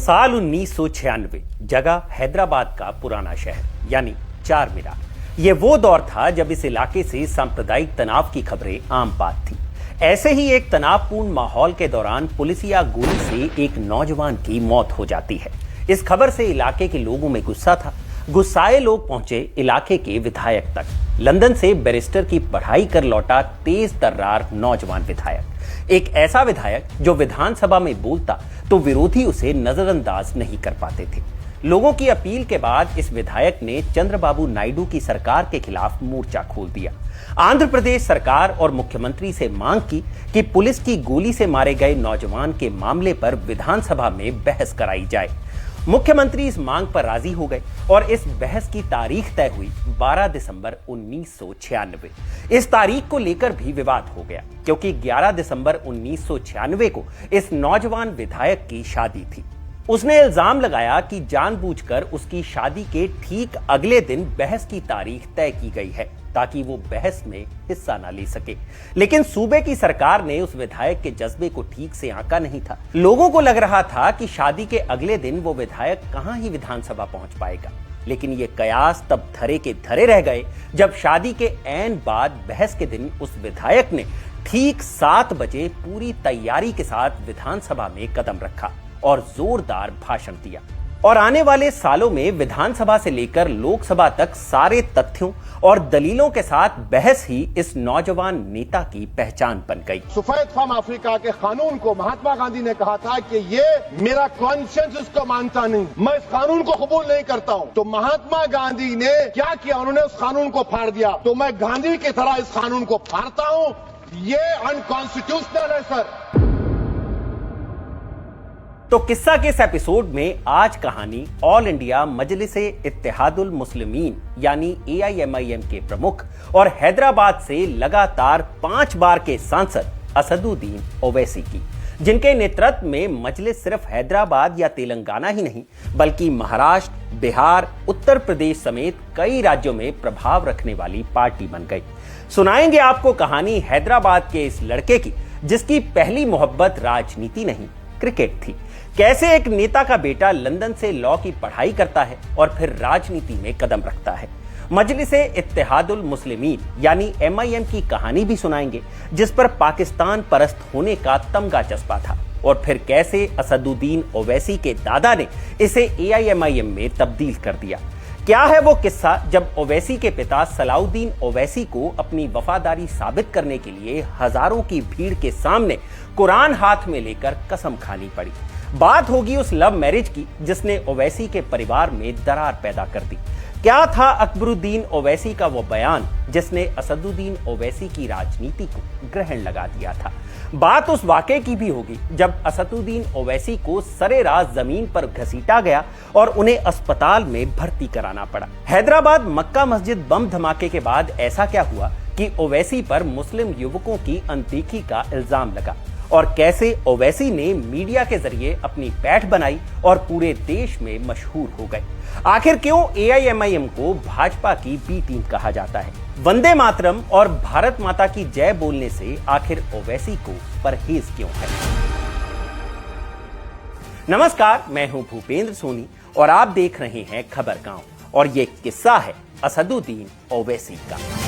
साल 1996, जगह हैदराबाद का पुराना शहर यानी चार मीनार। ये वो दौर था जब इस इलाके से सांप्रदायिक तनाव की खबरें आम बात थी। ऐसे ही एक तनावपूर्ण माहौल के दौरान पुलिसिया गोली से एक नौजवान की मौत हो जाती है। इस खबर से इलाके के लोगों में गुस्सा था। गुस्साए लोग पहुंचे इलाके के विधायक तक। लंदन से बैरिस्टर की पढ़ाई कर लौटा तेज तर्रार नौजवान विधायक, एक ऐसा विधायक जो विधानसभा में बोलता तो विरोधी उसे नजरअंदाज नहीं कर पाते थे। लोगों की अपील के बाद इस विधायक ने चंद्रबाबू नायडू की सरकार के खिलाफ मोर्चा खोल दिया। आंध्र प्रदेश सरकार और मुख्यमंत्री से मांग की कि पुलिस की गोली से मारे गए नौजवान के मामले पर विधानसभा में बहस कराई जाए। मुख्यमंत्री इस मांग पर राजी हो गए और इस बहस की तारीख तय हुई 12 दिसंबर 1996। इस तारीख को लेकर भी विवाद हो गया क्योंकि 11 दिसंबर 1996 को इस नौजवान विधायक की शादी थी। उसने इल्जाम लगाया कि जानबूझकर उसकी शादी के ठीक अगले दिन बहस की तारीख तय की गई है ताकि वो बहस में हिस्सा ना ले सके। लेकिन सूबे की सरकार ने उस विधायक के जज्बे को ठीक से आंका नहीं था। लोगों को लग रहा था कि शादी के अगले दिन वो विधायक कहां ही विधानसभा पहुंच पाएगा। लेकिन ये कयास तब धरे के धरे रह गए जब शादी के ऐन बाद बहस के दिन उस विधायक ने ठीक 7 बजे पूरी तैयारी के साथ विधानसभा में कदम रखा और जोरदार भाषण दिया। और आने वाले सालों में विधानसभा से लेकर लोकसभा तक सारे तथ्यों और दलीलों के साथ बहस ही इस नौजवान नेता की पहचान बन गई। सफेद फार्म अफ्रीका के कानून को महात्मा गांधी ने कहा था कि ये मेरा कॉन्शियंस इसको मानता नहीं, मैं इस कानून को कबूल नहीं करता हूं। तो महात्मा गांधी ने क्या किया, उन्होंने उस कानून को फाड़ दिया। तो मैं गांधी की तरह इस कानून को फाड़ता हूं। ये अनकॉन्स्टिट्यूशनल है सर। तो किस्सा के इस एपिसोड में आज कहानी ऑल इंडिया मजलिसे इत्तेहादुल मुस्लिमीन यानी AIMIM के प्रमुख और हैदराबाद से लगातार 5 बार के सांसद असदुद्दीन ओवैसी की, जिनके नेतृत्व में मजलिस सिर्फ हैदराबाद या तेलंगाना ही नहीं बल्कि महाराष्ट्र, बिहार, उत्तर प्रदेश समेत कई राज्यों में प्रभाव रखने वाली पार्टी बन गई। सुनाएंगे आपको कहानी हैदराबाद के इस लड़के की जिसकी पहली मोहब्बत राजनीति नहीं क्रिकेट थी। कैसे एक नेता का बेटा लंदन से लॉ की पढ़ाई करता है और फिर राजनीति में कदम रखता है। मजलिसे इत्तेहादुल मुस्लिमीन यानी MIM की कहानी भी सुनाएंगे जिस पर पाकिस्तान परस्त होने का तमगा चस्पा था। और फिर कैसे असदुद्दीन ओवैसी के दादा ने इसे AIMIM में तब्दील कर दिया। क्या है वो किस्सा जब ओवैसी के पिता सलाउद्दीन ओवैसी को अपनी वफादारी साबित करने के लिए हजारों की भीड़ के सामने कुरान हाथ में लेकर कसम खानी पड़ी। बात होगी उस लव मैरिज की जिसने ओवैसी के परिवार में दरार पैदा कर दी। क्या था अकबरुद्दीन ओवैसी का वो बयान जिसने असदुद्दीन ओवैसी की राजनीति को ग्रहण लगा दिया था। बात उस वाकये की भी होगी जब असदुद्दीन ओवैसी को सरेराह जमीन पर घसीटा गया और उन्हें अस्पताल में भर्ती कराना पड़ा। हैदराबाद मक्का मस्जिद बम धमाके के बाद ऐसा क्या हुआ कि ओवैसी पर मुस्लिम युवकों की अनदेखी का इल्जाम लगा और कैसे ओवैसी ने मीडिया के जरिए अपनी पैठ बनाई और पूरे देश में मशहूर हो गए। आखिर क्यों AIMIM को भाजपा की बी टीम कहा जाता है? वंदे मातरम और भारत माता की जय बोलने से आखिर ओवैसी को परहेज क्यों है? नमस्कार, मैं हूं भूपेंद्र सोनी और आप देख रहे हैं खबर गांव और ये किस्सा है असदुद्दीन ओवैसी का।